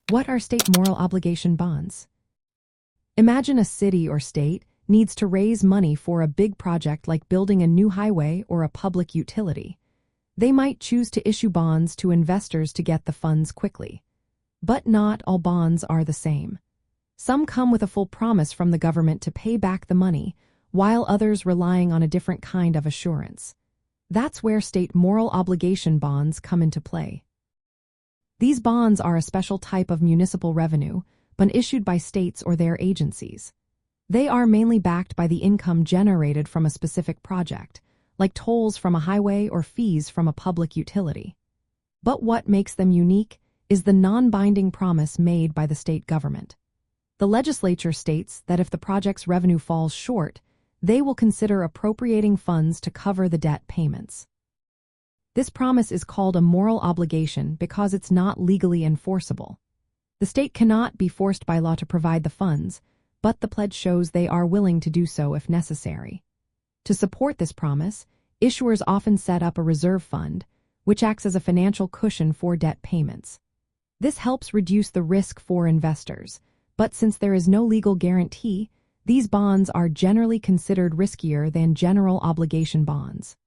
What are state moral obligation bonds? Imagine a city or state needs to raise money for a big project like building a new highway or a public utility. They might choose to issue bonds to investors to get the funds quickly. But not all bonds are the same. Some come with a full promise from the government to pay back the money, while others relying on a different kind of assurance. That's where state moral obligation bonds come into play. These bonds are a special type of municipal revenue, but issued by states or their agencies. They are mainly backed by the income generated from a specific project, like tolls from a highway or fees from a public utility. But what makes them unique is the non-binding promise made by the state government. The legislature states that if the project's revenue falls short, they will consider appropriating funds to cover the debt payments. This promise is called a moral obligation because it's not legally enforceable. The state cannot be forced by law to provide the funds, but the pledge shows they are willing to do so if necessary. To support this promise, issuers often set up a reserve fund, which acts as a financial cushion for debt payments. This helps reduce the risk for investors, but since there is no legal guarantee, these bonds are generally considered riskier than general obligation bonds.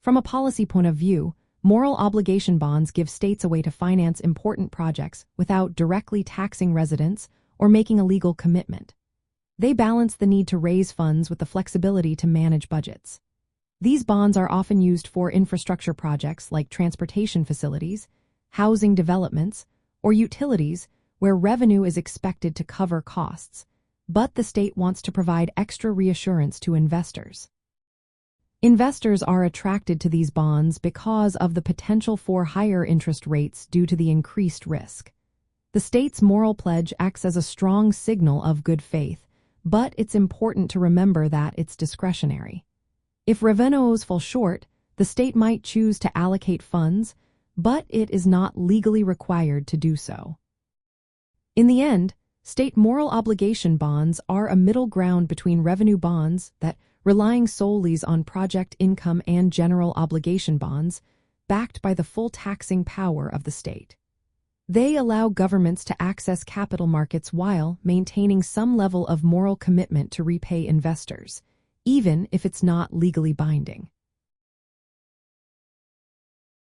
From a policy point of view, moral obligation bonds give states a way to finance important projects without directly taxing residents or making a legal commitment. They balance the need to raise funds with the flexibility to manage budgets. These bonds are often used for infrastructure projects like transportation facilities, housing developments, or utilities where revenue is expected to cover costs, but the state wants to provide extra reassurance to investors. Investors are attracted to these bonds because of the potential for higher interest rates due to the increased risk. The state's moral pledge acts as a strong signal of good faith, but it's important to remember that it's discretionary. If revenues fall short, the state might choose to allocate funds, but it is not legally required to do so. In the end, state moral obligation bonds are a middle ground between revenue bonds that relying solely on project income and general obligation bonds, backed by the full taxing power of the state. They allow governments to access capital markets while maintaining some level of moral commitment to repay investors, even if it's not legally binding.